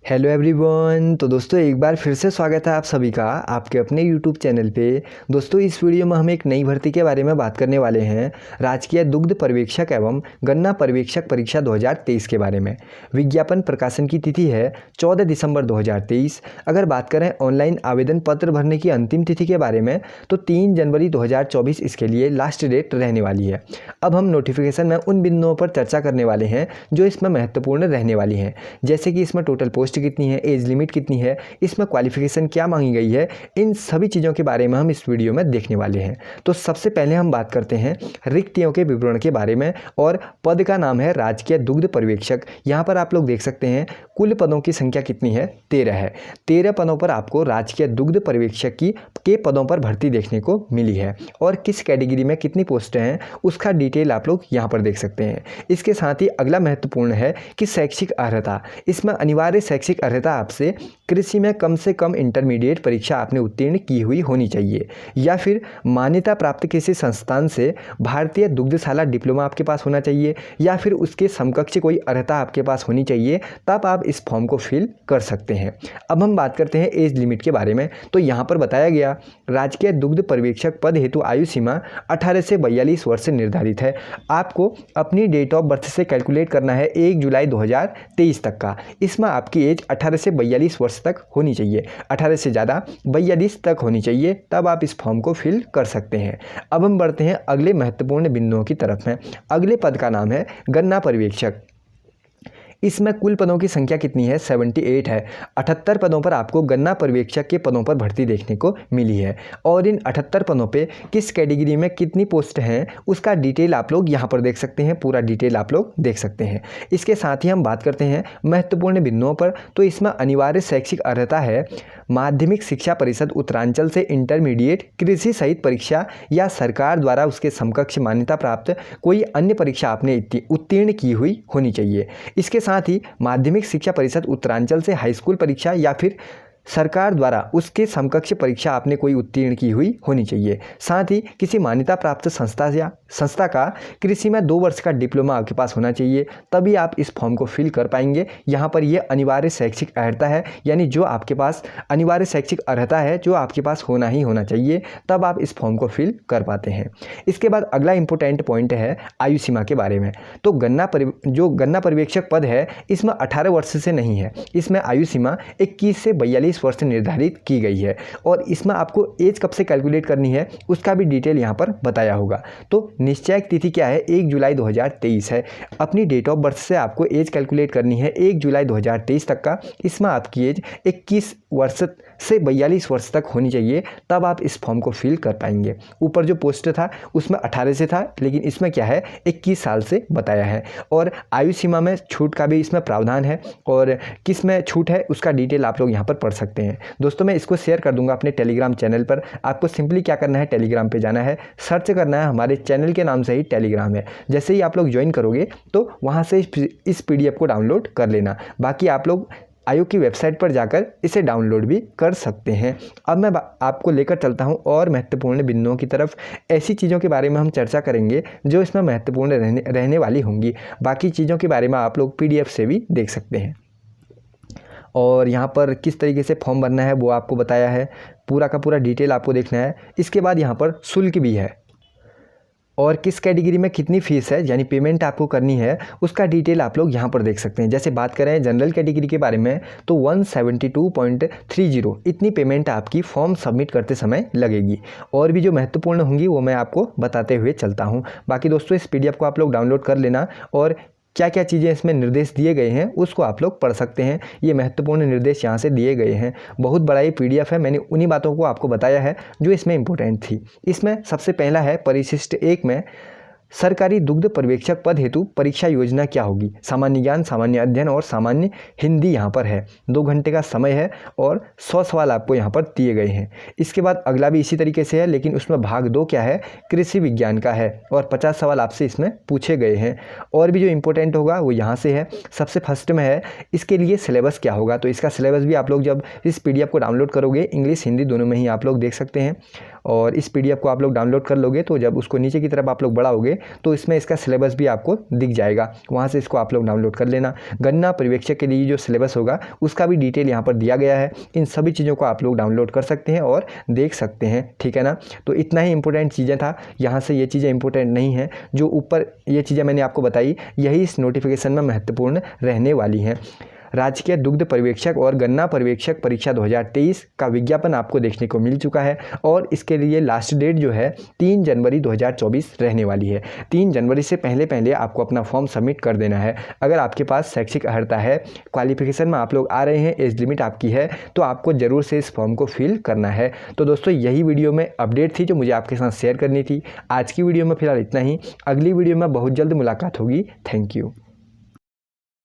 Hello everyone. तो दोस्तों एक बार फिर से स्वागत है आप सभी का आपके अपने यूट्यूब चैनल पे। दोस्तों इस वीडियो में हम एक नई भर्ती के बारे में बात करने वाले हैं, राजकीय दुग्ध पर्यवेक्षक एवं गन्ना पर्यवेक्षक परीक्षा 2023 के बारे में। विज्ञापन प्रकाशन की तिथि है 14 दिसंबर 2023। अगर बात करें ऑनलाइन आवेदन पत्र भरने की अंतिम तिथि के बारे में तो 3 जनवरी 2024 इसके लिए लास्ट डेट रहने वाली है। अब हम नोटिफिकेशन में उन बिंदुओं पर चर्चा करने वाले हैं जो इसमें महत्वपूर्ण रहने वाली हैं, जैसे कि इसमें टोटल पोस्ट कितनी है, एज लिमिट कितनी है, इसमें क्वालिफिकेशन क्या मांगी गई है। इन सभी चीज़ों के बारे में हम इस वीडियो में देखने वाले हैं। तो सबसे पहले हम बात करते हैं रिक्तियों के विवरण के बारे में, और पद का नाम है राजकीय दुग्ध पर्यवेक्षक। यहाँ पर आप लोग देख सकते हैं कुल पदों की संख्या कितनी है, 13 है। 13 पदों पर आपको राजकीय दुग्ध पर्यवेक्षक के पदों पर भर्ती देखने को मिली है, और किस कैटेगरी में कितनी पोस्टें हैं उसका डिटेल आप लोग यहाँ पर देख सकते हैं। इसके साथ ही अगला महत्वपूर्ण है कि शैक्षिक अर्हता। इसमें अनिवार्य शैक्षिक अर्हता आपसे कृषि में कम से कम इंटरमीडिएट परीक्षा आपने उत्तीर्ण की हुई होनी चाहिए, या फिर मान्यता प्राप्त किसी संस्थान से भारतीय दुग्धशाला डिप्लोमा आपके पास होना चाहिए, या फिर उसके समकक्ष कोई अर्हता आपके पास होनी चाहिए, तब आप इस फॉर्म को फिल कर सकते हैं। अब हम बात करते हैं एज लिमिट के बारे में। तो यहाँ पर बताया गया राजकीय दुग्ध पर्यवेक्षक पद हेतु आयु सीमा 18 से 42 वर्ष से निर्धारित है। आपको अपनी डेट ऑफ बर्थ से कैलकुलेट करना है 1 जुलाई 2023 तक का। इसमें आपकी एज 18 से 42 वर्ष तक होनी चाहिए, 18 से ज़्यादा 42 तक होनी चाहिए, तब आप इस फॉर्म को फिल कर सकते हैं। अब हम बढ़ते हैं अगले महत्वपूर्ण बिंदुओं की तरफ में। अगले पद का नाम है गन्ना पर्यवेक्षक। इसमें कुल पदों की संख्या कितनी है, 78 है। 78 पदों पर आपको गन्ना पर्यवेक्षक के पदों पर भर्ती देखने को मिली है, और इन 78 पदों पे किस कैटेगरी में कितनी पोस्ट हैं उसका डिटेल आप लोग यहाँ पर देख सकते हैं, पूरा डिटेल आप लोग देख सकते हैं। इसके साथ ही हम बात करते हैं महत्वपूर्ण बिंदुओं पर। तो इसमें अनिवार्य शैक्षिक अर्हता है माध्यमिक शिक्षा परिषद उत्तरांचल से इंटरमीडिएट कृषि सहित परीक्षा, या सरकार द्वारा उसके समकक्ष मान्यता प्राप्त कोई अन्य परीक्षा आपने उत्तीर्ण की हुई होनी चाहिए। इसके साथ ही माध्यमिक शिक्षा परिषद उत्तरांचल से हाई स्कूल परीक्षा या फिर सरकार द्वारा उसके समकक्ष परीक्षा आपने कोई उत्तीर्ण की हुई होनी चाहिए। साथ ही किसी मान्यता प्राप्त संस्था का कृषि में 2 वर्ष का डिप्लोमा आपके पास होना चाहिए, तभी आप इस फॉर्म को फिल कर पाएंगे। यहाँ पर यह अनिवार्य शैक्षिक अर्हता है, यानी जो आपके पास अनिवार्य शैक्षिक अर्हता है जो आपके पास होना ही होना चाहिए, तब आप इस फॉर्म को फिल कर पाते हैं। इसके बाद अगला इंपॉर्टेंट पॉइंट है आयु सीमा के बारे में। तो गन्ना पर्यवेक्षक पद है इसमें 18 वर्ष से नहीं है, इसमें आयु सीमा 21 से 42 वर्ष निर्धारित की गई है, और इसमें आपको एज कब से कैलकुलेट करनी है उसका भी डिटेल यहाँ पर बताया होगा। तो निश्चयक तिथि क्या है, 1 जुलाई 2023 है। अपनी डेट ऑफ बर्थ से आपको एज कैलकुलेट करनी है 1 जुलाई 2023 तक का। इसमें आपकी एज 21 वर्ष से 42 वर्ष तक होनी चाहिए, तब आप इस फॉर्म को फिल कर पाएंगे। ऊपर जो पोस्ट था उसमें 18 से था, लेकिन इसमें क्या है 21 साल से बताया है, और आयु सीमा में छूट का भी इसमें प्रावधान है, और किस में छूट है उसका डिटेल आप लोग यहाँ पर पढ़ सकते हैं। दोस्तों मैं इसको शेयर कर दूंगा अपने टेलीग्राम चैनल पर। आपको सिंपली क्या करना है, टेलीग्राम पे जाना है, सर्च करना है, हमारे चैनल के नाम से ही टेलीग्राम है। जैसे ही आप लोग ज्वाइन करोगे तो वहाँ से इस PDF को डाउनलोड कर लेना। बाकी आप लोग आयोग की वेबसाइट पर जाकर इसे डाउनलोड भी कर सकते हैं। अब मैं आपको लेकर चलता हूं और महत्वपूर्ण बिंदुओं की तरफ। ऐसी चीज़ों के बारे में हम चर्चा करेंगे जो इसमें महत्वपूर्ण रहने वाली होंगी। बाकी चीज़ों के बारे में आप लोग PDF से भी देख सकते हैं, और यहाँ पर किस तरीके से फॉर्म भरना है वो आपको बताया है, पूरा का पूरा डिटेल आपको देखना है। इसके बाद यहाँ पर शुल्क भी है, और किस कैटेगरी में कितनी फ़ीस है यानी पेमेंट आपको करनी है उसका डिटेल आप लोग यहाँ पर देख सकते हैं। जैसे बात करें जनरल कैटेगरी के बारे में तो 172.30 इतनी पेमेंट आपकी फॉर्म सबमिट करते समय लगेगी। और भी जो महत्वपूर्ण होंगी वो मैं आपको बताते हुए चलता हूँ। बाकी दोस्तों इस PDF को आप लोग डाउनलोड कर लेना, और क्या क्या चीज़ें इसमें निर्देश दिए गए हैं उसको आप लोग पढ़ सकते हैं। ये महत्वपूर्ण निर्देश यहाँ से दिए गए हैं। बहुत बड़ा ये PDF है, मैंने उन्हीं बातों को आपको बताया है जो इसमें इम्पोर्टेंट थी। इसमें सबसे पहला है परिशिष्ट 1 में सरकारी दुग्ध पर्यवेक्षक पद हेतु परीक्षा योजना क्या होगी। सामान्य ज्ञान, सामान्य अध्ययन और सामान्य हिंदी यहाँ पर है। 2 घंटे का समय है, और 100 सवाल आपको यहाँ पर दिए गए हैं। इसके बाद अगला भी इसी तरीके से है, लेकिन उसमें भाग 2 क्या है, कृषि विज्ञान का है, और 50 सवाल आपसे इसमें पूछे गए हैं। और भी जो इंपॉर्टेंट होगा वो यहाँ से है। सबसे फर्स्ट में है इसके लिए सिलेबस क्या होगा। तो इसका सिलेबस भी आप लोग जब इस PDF को डाउनलोड करोगे, इंग्लिश हिंदी दोनों में ही आप लोग देख सकते हैं। और इस PDF को आप लोग डाउनलोड कर लोगे तो जब उसको नीचे की तरफ आप लोग बढ़ाओगे करोगे तो इसमें इसका सिलेबस भी आपको दिख जाएगा, वहाँ से इसको आप लोग डाउनलोड कर लेना। गन्ना पर्यवेक्षक के लिए जो सिलेबस होगा उसका भी डिटेल यहाँ पर दिया गया है। इन सभी चीज़ों को आप लोग डाउनलोड कर सकते हैं और देख सकते हैं, ठीक है ना। तो इतना ही इंपॉर्टेंट चीज़ें था, यहाँ से ये चीज़ें इंपॉर्टेंट नहीं हैं। जो ऊपर ये चीज़ें मैंने आपको बताई यही इस नोटिफिकेशन में महत्वपूर्ण रहने वाली हैं। राजकीय दुग्ध पर्यवेक्षक और गन्ना पर्यवेक्षक परीक्षा 2023 का विज्ञापन आपको देखने को मिल चुका है और इसके लिए लास्ट डेट जो है 3 जनवरी 2024 रहने वाली है। 3 जनवरी से पहले पहले आपको अपना फॉर्म सबमिट कर देना है। अगर आपके पास शैक्षिक अर्हता है, क्वालिफिकेशन में आप लोग आ रहे हैं, एज लिमिट आपकी है, तो आपको ज़रूर से इस फॉर्म को फिल करना है। तो दोस्तों यही वीडियो में अपडेट थी जो मुझे आपके साथ शेयर करनी थी। आज की वीडियो में फिलहाल इतना ही, अगली वीडियो में बहुत जल्द मुलाकात होगी। Thank you.